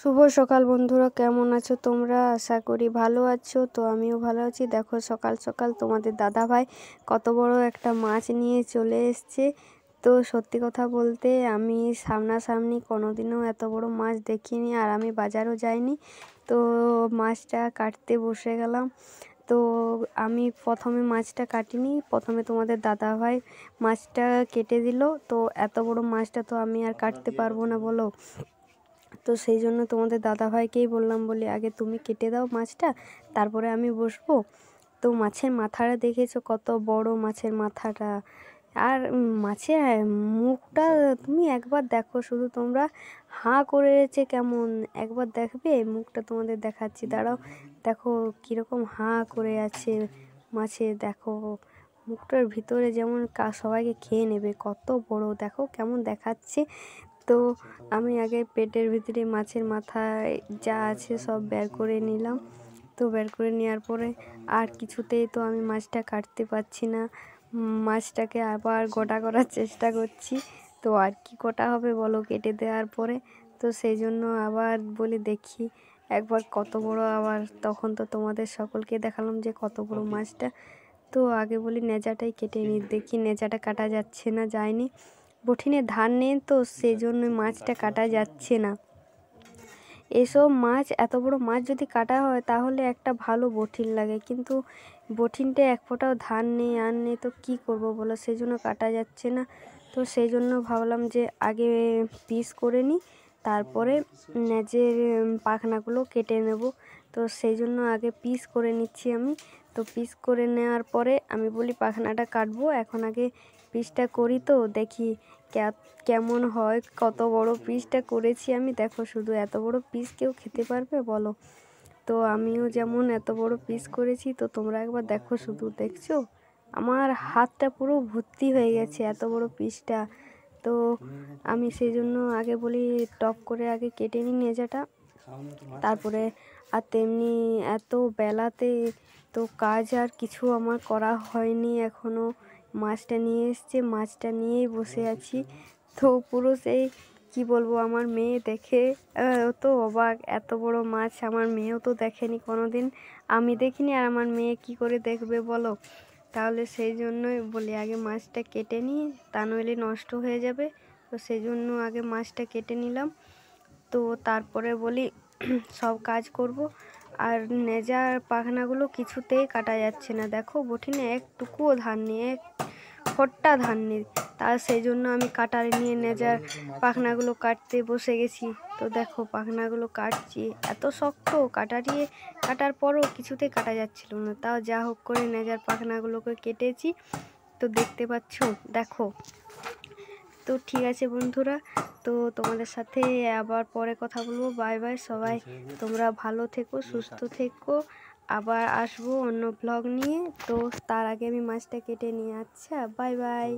শুভ সকাল বন্ধুরা, কেমন আছো তোমরা? আশা করি ভালো আছো। তো আমিও ভালো আছি। দেখো সকাল সকাল তোমাদের দাদা ভাই কত বড় একটা মাছ নিয়ে চলে এসছে। তো সত্যি কথা বলতে আমি সামনাসামনি কোনোদিনও এত বড় মাছ দেখিনি, আর আমি বাজারও যাইনি। তো মাছটা কাটতে বসে গেলাম। তো আমি প্রথমে মাছটা কাটিনি, প্রথমে তোমাদের দাদা ভাই মাছটা কেটে দিল। তো এত বড় মাছটা তো আমি আর কাটতে পারবো না বলো। তো সেই জন্য তোমাদের দাদাভাইকেই বললাম, বলি আগে তুমি কেটে দাও মাছটা, তারপরে আমি বসবো। তো মাছের মাথাটা দেখেছো কত বড় মাছের মাথাটা, আর মাছের মুখটা তুমি একবার দেখো, শুধু তোমরা হাঁ করেছে কেমন, একবার দেখবে মুখটা তোমাদের দেখাচ্ছি, দাঁড়াও। দেখো কীরকম হাঁ করে আছে মাছের, দেখো মুখটার ভিতরে যেমন সবাইকে খেয়ে নেবে, কত বড় দেখো কেমন দেখাচ্ছে। তো আমি আগে পেটের ভিতরে মাছের মাথায় যা আছে সব বের করে নিলাম। তো বের করে নেওয়ার পরে আর কিছুতেই তো আমি মাছটা কাটতে পারছি না, মাছটাকে আবার গোটা করার চেষ্টা করছি। তো আর কি গোটা হবে বলো কেটে দেওয়ার পরে। তো সেই জন্য আবার বলি দেখি একবার কত বড়, আবার তখন তো তোমাদের সকলকে দেখালাম যে কত বড় মাছটা। তো আগে বলি নেজাটাই কেটে নিই, দেখি নেজাটা কাটা যাচ্ছে না, যায়নি। বঠিনে ধার নেই তো সেই জন্য মাছটা কাটা যাচ্ছে না। এসব মাছ, এত বড় মাছ যদি কাটা হয় তাহলে একটা ভালো বঠিন লাগে, কিন্তু বঠিনটা এক ফোঁটাও ধার নেই, আর নেই, তো কী করবো বলো, সেই জন্য কাটা যাচ্ছে না। তো সেই জন্য ভাবলাম যে আগে পিস করে নিই, তারপরে নেজের পাখনাগুলো কেটে নেব। তো সেই জন্য আগে পিস করে নিচ্ছি আমি। তো পিস করে নেওয়ার পরে আমি বলি পাখনাটা কাটবো, এখন আগে পিসটা করি, তো দেখি কেমন হয়। কত বড় পিসটা করেছি আমি, দেখো শুধু এত বড় পিস কেউ খেতে পারবে বলো। তো আমিও যেমন এত বড় পিস করেছি, তো তোমরা একবার দেখো, শুধু দেখছো আমার হাতটা পুরো ভর্তি হয়ে গেছে এত বড় পিসটা। তো আমি সেই জন্য আগে বলি টপ করে আগে কেটে নিই নেজাটা, তারপরে আর তেমনি এত বেলাতে তো কাজ আর কিছু আমার করা হয়নি এখনও। মাছটা নিয়ে এসছে, মাছটা নিয়েই বসে আছি। তো পুরো সেই কি বলবো, আমার মেয়ে দেখে ও তো অবাক, এত বড় মাছ আমার মেয়েও তো দেখেনি কোনোদিন, আমি দেখিনি, আর আমার মেয়ে কি করে দেখবে বলো। তাহলে সেই জন্যই বলি আগে মাছটা কেটে নিই, তা নইলে নষ্ট হয়ে যাবে। তো সেই জন্য আগে মাছটা কেটে নিলাম। তো তারপরে বলি সব কাজ করব। আর নেজার পাখনাগুলো কিছুতেই কাটা যাচ্ছে না, দেখো বঠিনে একটুকুও ধার নেই, এক ফোঁটা ধার নেই। তার সেই জন্য আমি কাটারি নিয়ে নেজার পাখনাগুলো কাটতে বসে গেছি। তো দেখো পাখনাগুলো কাটছি, এত শক্ত কাটারিয়ে কাটার পরও কিছুতেই কাটা যাচ্ছিল না, তাও যা হোক করে নেজার পাখনাগুলোকে কেটেছি। তো দেখতে পাচ্ছ, দেখো। তো ঠিক আছে বন্ধুরা, তো তোমাদের সাথে আবার পরে কথা বলবো। বাই বাই সবাই, তোমরা ভালো থেকো, সুস্থ থেকো। আবার আসবো অন্য ব্লগ নিয়ে। তো তার আগে আমি মাছটা কেটে নিয়ে, আচ্ছা বাই বাই।